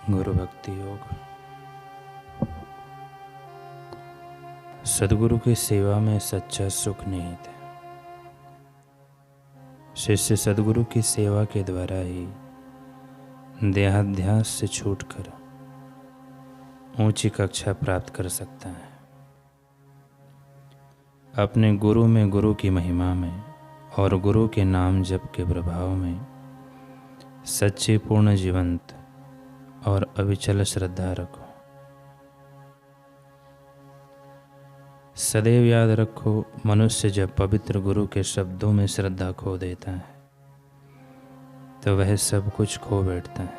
गुरु भक्ति योग। सदगुरु की सेवा में सच्चा सुख निहित है। शिष्य सदगुरु की सेवा के द्वारा ही देहाध्यास से छूटकर ऊंची कक्षा प्राप्त कर सकता है। अपने गुरु में, गुरु की महिमा में और गुरु के नाम जप के प्रभाव में सच्ची, पूर्ण, जीवंत और अविचल श्रद्धा रखो। सदैव याद रखो, मनुष्य जब पवित्र गुरु के शब्दों में श्रद्धा खो देता है तो वह सब कुछ खो बैठता है।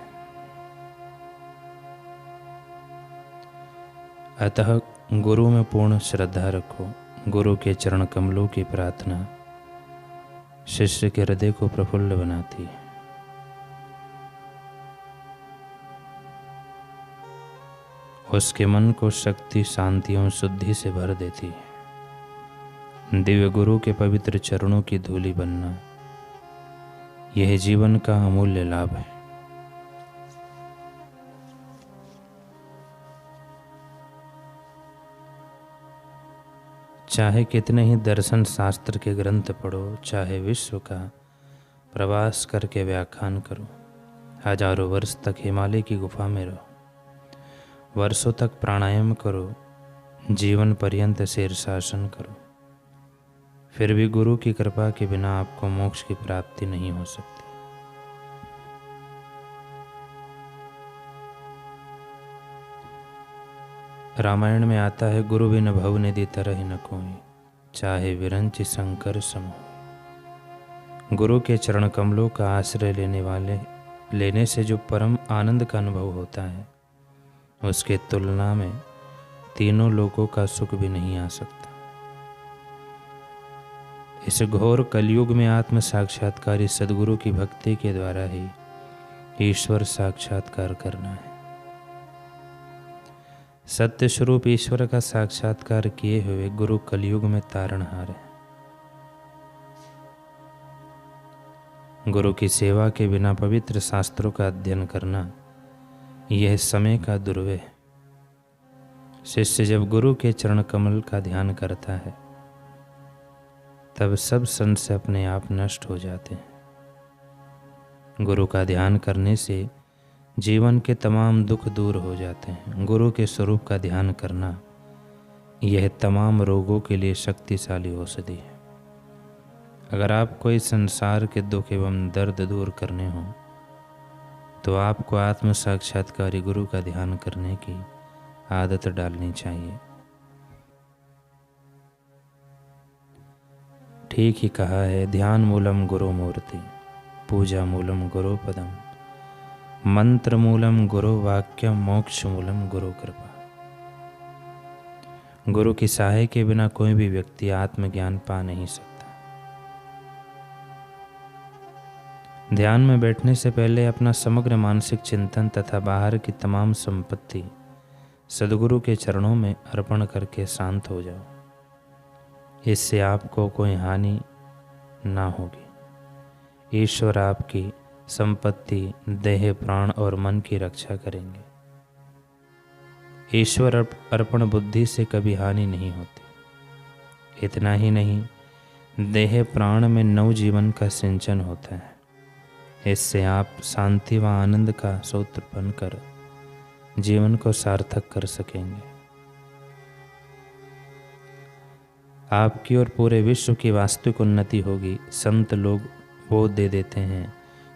अतः गुरु में पूर्ण श्रद्धा रखो। गुरु के चरण कमलों की प्रार्थना शिष्य के हृदय को प्रफुल्ल बनाती है। उसके मन को शक्ति, शांति और शुद्धि से भर देती है। दिव्य गुरु के पवित्र चरणों की धूलि बनना यह जीवन का अमूल्य लाभ है। चाहे कितने ही दर्शन शास्त्र के ग्रंथ पढ़ो, चाहे विश्व का प्रवास करके व्याख्यान करो, हजारों वर्ष तक हिमालय की गुफा में रहो, वर्षों तक प्राणायाम करो, जीवन पर्यंत शीर्षासन करो, फिर भी गुरु की कृपा के बिना आपको मोक्ष की प्राप्ति नहीं हो सकती। रामायण में आता है, गुरु बिन भव निधि तरहि न कोई, चाहे विरंचि शंकर समो। गुरु के चरण कमलों का आश्रय लेने से जो परम आनंद का अनुभव होता है, उसके तुलना में तीनों लोकों का सुख भी नहीं आ सकता। इस घोर कलयुग में आत्म साक्षात्कारी सदगुरु की भक्ति के द्वारा ही ईश्वर साक्षात्कार करना है। सत्य स्वरूप ईश्वर का साक्षात्कार किए हुए गुरु कलयुग में तारणहार है। गुरु की सेवा के बिना पवित्र शास्त्रों का अध्ययन करना यह समय का दुर्व्यय है। शिष्य जब गुरु के चरण कमल का ध्यान करता है तब सब संशय अपने आप नष्ट हो जाते हैं। गुरु का ध्यान करने से जीवन के तमाम दुख दूर हो जाते हैं। गुरु के स्वरूप का ध्यान करना यह तमाम रोगों के लिए शक्तिशाली औषधि है। अगर आपको इस संसार के दुख एवं दर्द दूर करने हों तो आपको आत्म साक्षात्कारी गुरु का ध्यान करने की आदत डालनी चाहिए। ठीक ही कहा है, ध्यान मूलम गुरु मूर्ति, पूजा मूलम गुरु पदम, मंत्र मूलम गुरु वाक्य, मोक्ष मूलम गुरु कृपा। गुरु की सहाय के बिना कोई भी व्यक्ति आत्मज्ञान पा नहीं सकता। ध्यान में बैठने से पहले अपना समग्र मानसिक चिंतन तथा बाहर की तमाम संपत्ति सदगुरु के चरणों में अर्पण करके शांत हो जाओ। इससे आपको कोई हानि ना होगी। ईश्वर आपकी संपत्ति, देह, प्राण और मन की रक्षा करेंगे। ईश्वर अर्पण बुद्धि से कभी हानि नहीं होती। इतना ही नहीं, देह प्राण में नवजीवन का सिंचन होता है। इससे आप शांति व आनंद का सूत्र बनकर जीवन को सार्थक कर सकेंगे। आपकी और पूरे विश्व की वास्तविक उन्नति होगी। संत लोग बोध दे देते हैं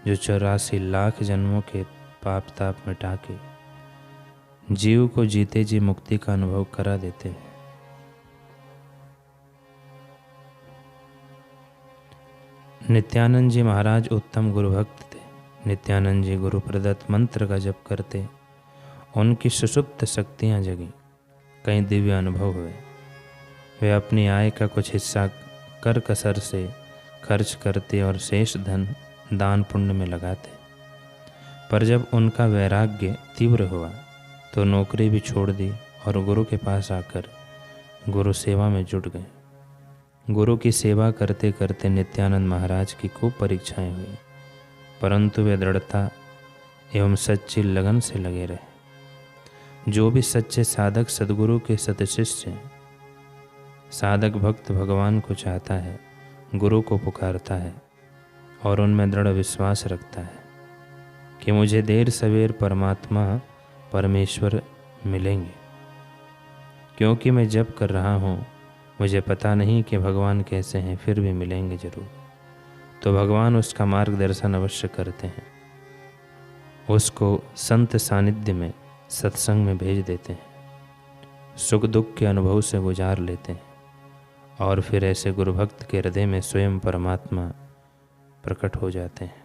जो 84 लाख जन्मों के पाप ताप मिटा के जीव को जीते जी मुक्ति का अनुभव करा देते हैं। नित्यानंद जी महाराज उत्तम गुरु भक्त थे। नित्यानंद जी गुरु प्रदत्त मंत्र का जप करते, उनकी सुषुप्त शक्तियाँ जगी, कई दिव्य अनुभव हुए। वे अपनी आय का कुछ हिस्सा कर कसर से खर्च करते और शेष धन दान पुण्य में लगाते। पर जब उनका वैराग्य तीव्र हुआ तो नौकरी भी छोड़ दी और गुरु के पास आकर गुरु सेवा में जुट गए। गुरु की सेवा करते करते नित्यानंद महाराज की खूब परीक्षाएं हुई, परंतु वे दृढ़ता एवं सच्ची लगन से लगे रहे। जो भी सच्चे साधक सद्गुरु के सतशिष्य हैं, साधक भक्त भगवान को चाहता है, गुरु को पुकारता है और उनमें दृढ़ विश्वास रखता है कि मुझे देर सवेर परमात्मा परमेश्वर मिलेंगे, क्योंकि मैं जप कर रहा हूँ, मुझे पता नहीं कि भगवान कैसे हैं, फिर भी मिलेंगे जरूर। तो भगवान उसका मार्गदर्शन अवश्य करते हैं, उसको संत सानिध्य में सत्संग में भेज देते हैं, सुख दुख के अनुभव से गुजार लेते हैं और फिर ऐसे गुरु भक्त के हृदय में स्वयं परमात्मा प्रकट हो जाते हैं।